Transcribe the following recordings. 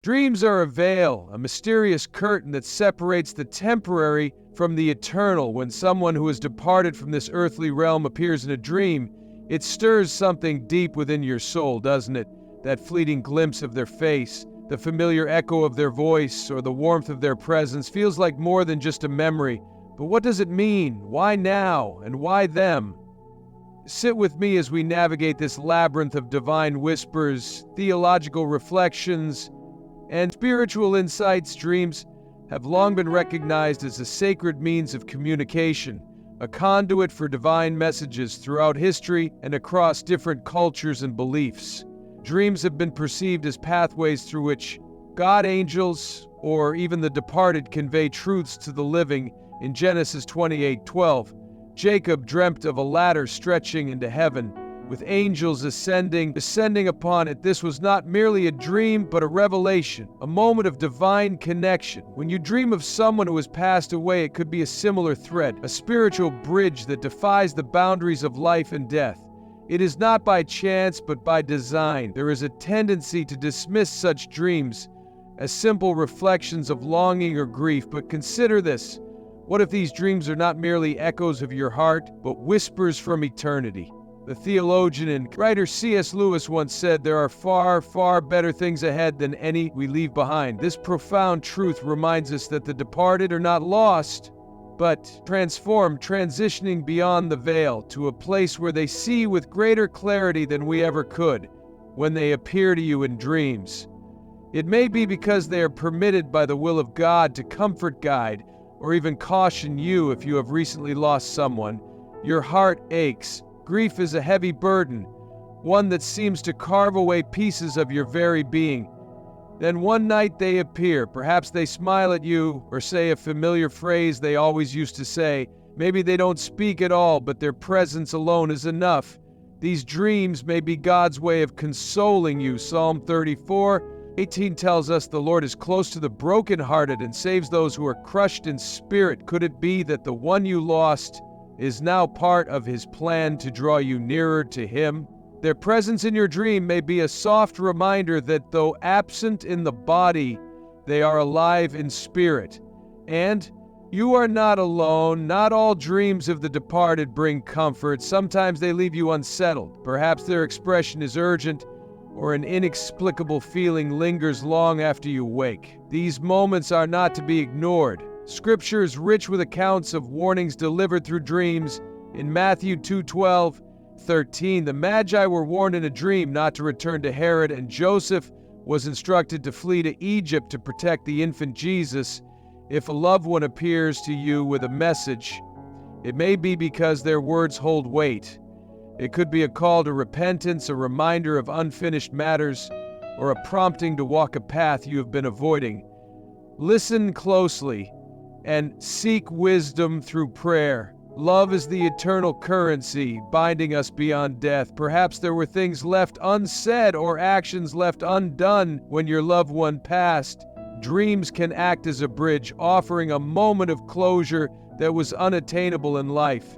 Dreams are a veil, a mysterious curtain that separates the temporary from the eternal. When someone who has departed from this earthly realm appears in a dream, it stirs something deep within your soul, doesn't it? That fleeting glimpse of their face, the familiar echo of their voice, or the warmth of their presence feels like more than just a memory. But what does it mean? Why now? And why them? Sit with me as we navigate this labyrinth of divine whispers, theological reflections, and spiritual insights. Dreams have long been recognized as a sacred means of communication, a conduit for divine messages throughout history and across different cultures and beliefs. Dreams have been perceived as pathways through which God, angels, or even the departed convey truths to the living. In Genesis 28:12, Jacob dreamt of a ladder stretching into heaven, with angels ascending upon it. This was not merely a dream, but a revelation, a moment of divine connection. When you dream of someone who has passed away, it could be a similar thread, a spiritual bridge that defies the boundaries of life and death. It is not by chance, but by design. There is a tendency to dismiss such dreams as simple reflections of longing or grief, but consider this. What if these dreams are not merely echoes of your heart, but whispers from eternity? The theologian and writer C.S. Lewis once said, "There are far, far better things ahead than any we leave behind." This profound truth reminds us that the departed are not lost, but transformed, transitioning beyond the veil to a place where they see with greater clarity than we ever could when they appear to you in dreams. It may be because they are permitted by the will of God to comfort, guide, or even caution you if you have recently lost someone. Your heart aches. Grief is a heavy burden, one that seems to carve away pieces of your very being. Then one night they appear. Perhaps they smile at you or say a familiar phrase they always used to say. Maybe they don't speak at all, but their presence alone is enough. These dreams may be God's way of consoling you. Psalm 34:18 tells us the Lord is close to the brokenhearted and saves those who are crushed in spirit. Could it be that the one you lost is now part of His plan to draw you nearer to Him? Their presence in your dream may be a soft reminder that though absent in the body, they are alive in spirit. And you are not alone. Not all dreams of the departed bring comfort. Sometimes they leave you unsettled. Perhaps their expression is urgent, or an inexplicable feeling lingers long after you wake. These moments are not to be ignored. Scripture is rich with accounts of warnings delivered through dreams. In Matthew 2:12-13, the Magi were warned in a dream not to return to Herod, and Joseph was instructed to flee to Egypt to protect the infant Jesus. If a loved one appears to you with a message, it may be because their words hold weight. It could be a call to repentance, a reminder of unfinished matters, or a prompting to walk a path you have been avoiding. Listen closely and seek wisdom through prayer. Love is the eternal currency binding us beyond death. Perhaps there were things left unsaid or actions left undone when your loved one passed. Dreams can act as a bridge, offering a moment of closure that was unattainable in life.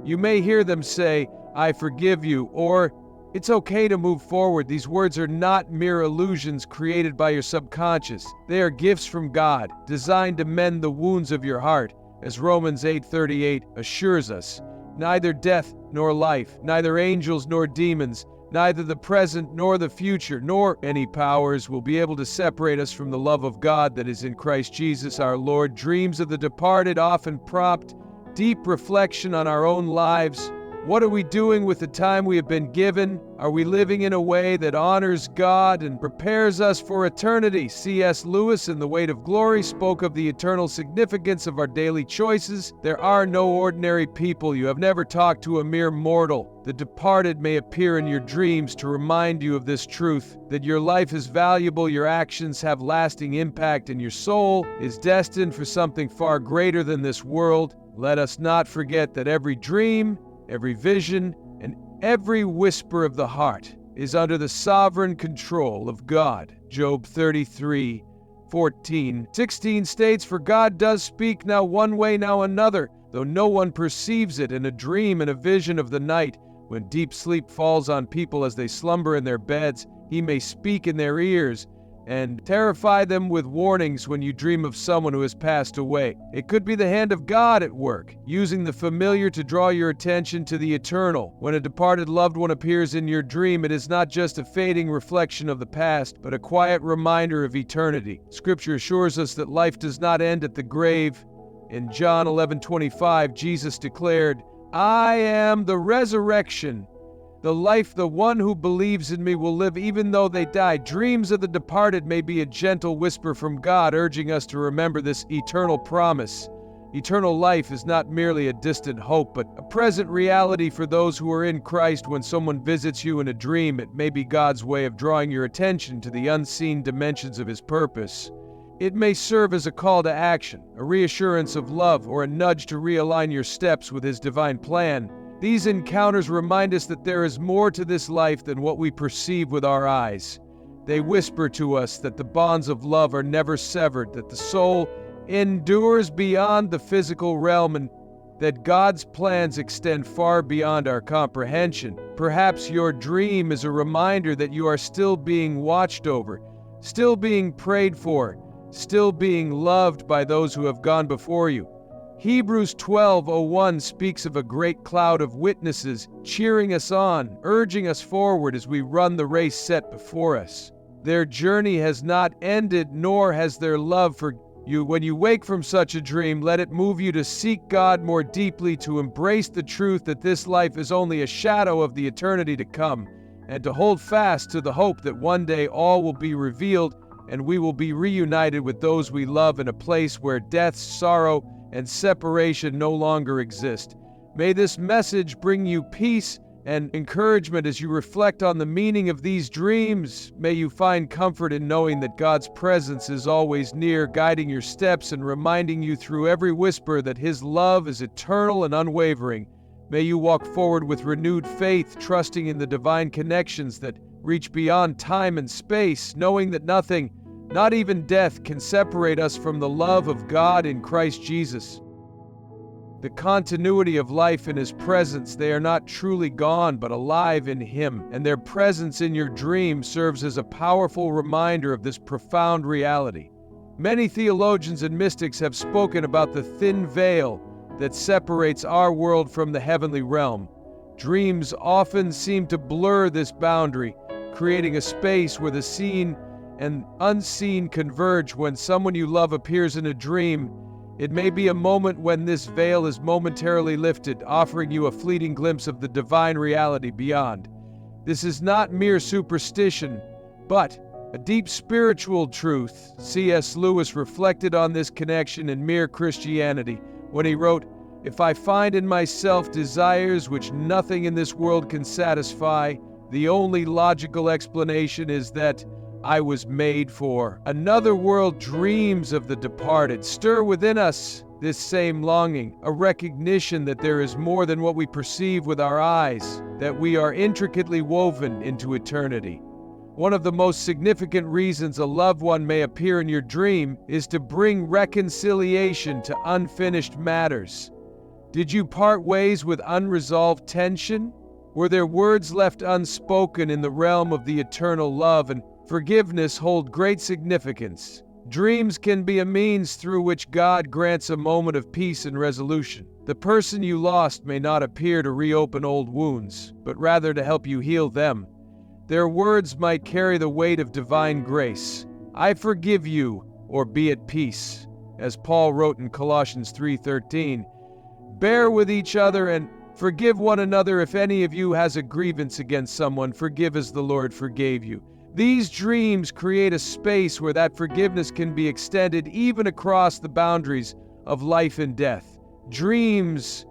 You may hear them say, "I forgive you," or "It's okay to move forward." These words are not mere illusions created by your subconscious. They are gifts from God, designed to mend the wounds of your heart. As Romans 8:38 assures us, neither death nor life, neither angels nor demons, neither the present nor the future, nor any powers will be able to separate us from the love of God that is in Christ Jesus our Lord. Dreams of the departed often prompt deep reflection on our own lives. What are we doing with the time we have been given? Are we living in a way that honors God and prepares us for eternity? C.S. Lewis in The Weight of Glory spoke of the eternal significance of our daily choices. There are no ordinary people. You have never talked to a mere mortal. The departed may appear in your dreams to remind you of this truth, that your life is valuable, your actions have lasting impact, and your soul is destined for something far greater than this world. Let us not forget that every dream, every vision, and every whisper of the heart is under the sovereign control of God. Job 33:14-16 states, "For God does speak now one way, now another, though no one perceives it. In a dream and a vision of the night, when deep sleep falls on people as they slumber in their beds, He may speak in their ears. and terrify them with warnings when you dream of someone who has passed away. It could be the hand of God at work, using the familiar to draw your attention to the eternal. When a departed loved one appears in your dream, it is not just a fading reflection of the past, but a quiet reminder of eternity. Scripture assures us that life does not end at the grave. In John 11:25, Jesus declared, "I am the resurrection, the life. The one who believes in me will live even though they die." Dreams of the departed may be a gentle whisper from God, urging us to remember this eternal promise. Eternal life is not merely a distant hope, but a present reality for those who are in Christ. When someone visits you in a dream, it may be God's way of drawing your attention to the unseen dimensions of His purpose. It may serve as a call to action, a reassurance of love, or a nudge to realign your steps with His divine plan. These encounters remind us that there is more to this life than what we perceive with our eyes. They whisper to us that the bonds of love are never severed, that the soul endures beyond the physical realm, and that God's plans extend far beyond our comprehension. Perhaps your dream is a reminder that you are still being watched over, still being prayed for, still being loved by those who have gone before you. Hebrews 12:01 speaks of a great cloud of witnesses cheering us on, urging us forward as we run the race set before us. Their journey has not ended, nor has their love for you. When you wake from such a dream, let it move you to seek God more deeply, to embrace the truth that this life is only a shadow of the eternity to come, and to hold fast to the hope that one day all will be revealed and we will be reunited with those we love in a place where death, sorrow, and separation no longer exist. May this message bring you peace and encouragement as you reflect on the meaning of these dreams. May you find comfort in knowing that God's presence is always near, guiding your steps and reminding you through every whisper that His love is eternal and unwavering. May you walk forward with renewed faith, trusting in the divine connections that reach beyond time and space, knowing that nothing, not even death, can separate us from the love of God in Christ Jesus. The continuity of life in His presence. They are not truly gone, but alive in Him, and their presence in your dream serves as a powerful reminder of this profound reality. Many theologians and mystics have spoken about the thin veil that separates our world from the heavenly realm. Dreams often seem to blur this boundary, creating a space where the seen and unseen converge. When someone you love appears in a dream, it may be a moment when this veil is momentarily lifted, offering you a fleeting glimpse of the divine reality beyond. This is not mere superstition, but a deep spiritual truth. C.S. Lewis reflected on this connection in Mere Christianity when he wrote, "If I find in myself desires which nothing in this world can satisfy, the only logical explanation is that I was made for another world." Dreams of the departed stir within us this same longing, a recognition that there is more than what we perceive with our eyes, that we are intricately woven into eternity. One of the most significant reasons a loved one may appear in your dream is to bring reconciliation to unfinished matters. Did you part ways with unresolved tension? Were there words left unspoken in the realm of the eternal love? And forgiveness hold great significance. Dreams can be a means through which God grants a moment of peace and resolution. The person you lost may not appear to reopen old wounds, but rather to help you heal them. Their words might carry the weight of divine grace. "I forgive you," or "be at peace," as Paul wrote in Colossians 3:13. "Bear with each other and forgive one another. If any of you has a grievance against someone, forgive as the Lord forgave you." These dreams create a space where that forgiveness can be extended even across the boundaries of life and death. Dreams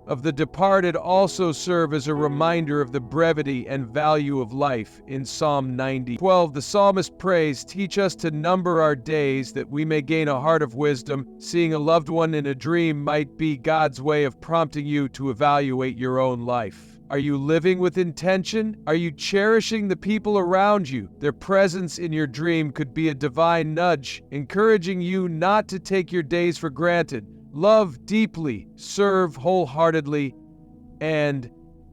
of the departed also serve as a reminder of the brevity and value of life. In Psalm 90:12, the psalmist prays, "Teach us to number our days that we may gain a heart of wisdom." Seeing a loved one in a dream might be God's way of prompting you to evaluate your own life. Are you living with intention? Are you cherishing the people around you? Their presence in your dream could be a divine nudge, encouraging you not to take your days for granted. Love deeply, serve wholeheartedly, and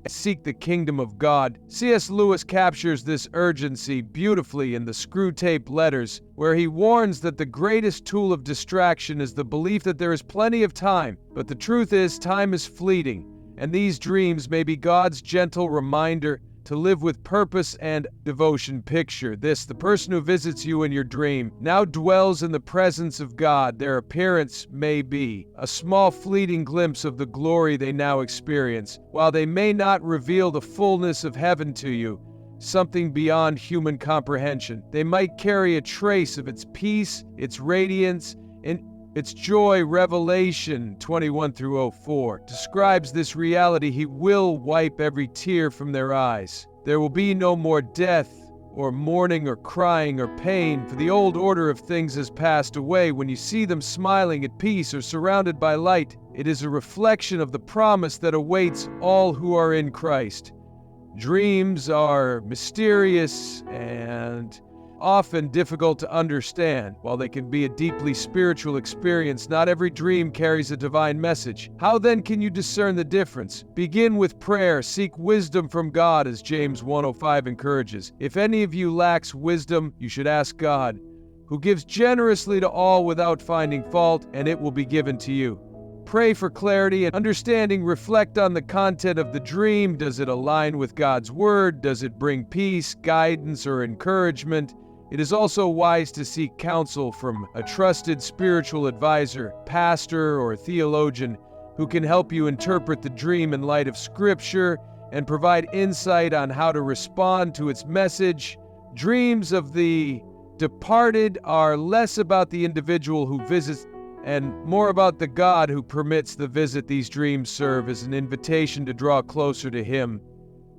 seek the kingdom of God. C.S. Lewis captures this urgency beautifully in the Screwtape Letters, where he warns that the greatest tool of distraction is the belief that there is plenty of time. But the truth is, time is fleeting, and these dreams may be God's gentle reminder to live with purpose and devotion. Picture this: the person who visits you in your dream now dwells in the presence of God. Their appearance may be a small fleeting glimpse of the glory they now experience. While they may not reveal the fullness of heaven to you, something beyond human comprehension, they might carry a trace of its peace, its radiance, and its joy. Revelation 21-04 describes this reality. He will wipe every tear from their eyes. There will be no more death, or mourning, or crying, or pain, for the old order of things has passed away. When you see them smiling at peace or surrounded by light, it is a reflection of the promise that awaits all who are in Christ. Dreams are mysterious and often difficult to understand. While they can be a deeply spiritual experience, not every dream carries a divine message. How then can you discern the difference? Begin with prayer. Seek wisdom from God, as James 1:05 encourages. If any of you lacks wisdom, you should ask God, who gives generously to all without finding fault, and it will be given to you. Pray for clarity and understanding. Reflect on the content of the dream. Does it align with God's word? Does it bring peace, guidance, or encouragement? It is also wise to seek counsel from a trusted spiritual advisor, pastor, or theologian who can help you interpret the dream in light of Scripture and provide insight on how to respond to its message. Dreams of the departed are less about the individual who visits and more about the God who permits the visit. These dreams serve as an invitation to draw closer to Him,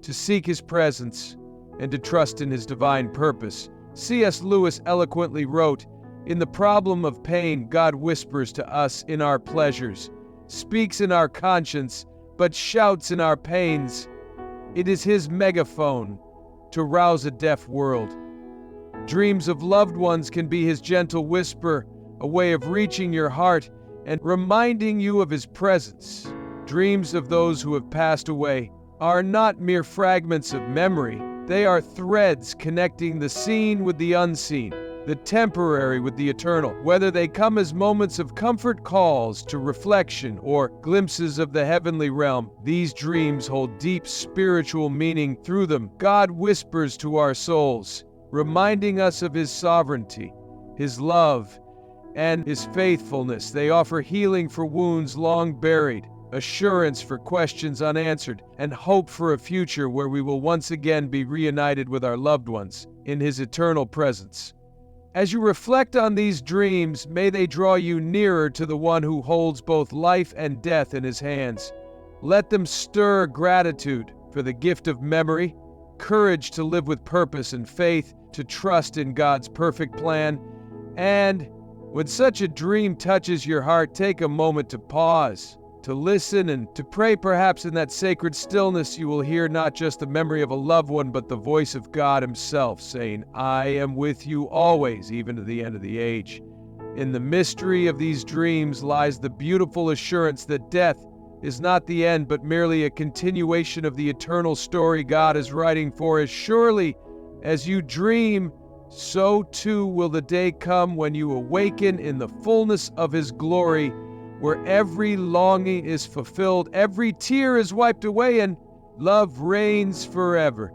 to seek His presence, and to trust in His divine purpose. C.S. Lewis eloquently wrote, "In the problem of pain, God whispers to us in our pleasures, speaks in our conscience, but shouts in our pains. It is His megaphone to rouse a deaf world." Dreams of loved ones can be His gentle whisper, a way of reaching your heart and reminding you of His presence. Dreams of those who have passed away are not mere fragments of memory. They are threads connecting the seen with the unseen, the temporary with the eternal. Whether they come as moments of comfort, calls to reflection, or glimpses of the heavenly realm, these dreams hold deep spiritual meaning. Through them, God whispers to our souls, reminding us of His sovereignty, His love, and His faithfulness. They offer healing for wounds long buried, assurance for questions unanswered, and hope for a future where we will once again be reunited with our loved ones in His eternal presence. As you reflect on these dreams, may they draw you nearer to the one who holds both life and death in His hands. Let them stir gratitude for the gift of memory, courage to live with purpose, and faith to trust in God's perfect plan. And when such a dream touches your heart, take a moment to pause, to listen, and to pray. Perhaps in that sacred stillness you will hear not just the memory of a loved one, but the voice of God Himself saying, "I am with you always, even to the end of the age." In the mystery of these dreams lies the beautiful assurance that death is not the end, but merely a continuation of the eternal story God is writing for us. Surely, as you dream, so too will the day come when you awaken in the fullness of His glory, where every longing is fulfilled, every tear is wiped away, and love reigns forever.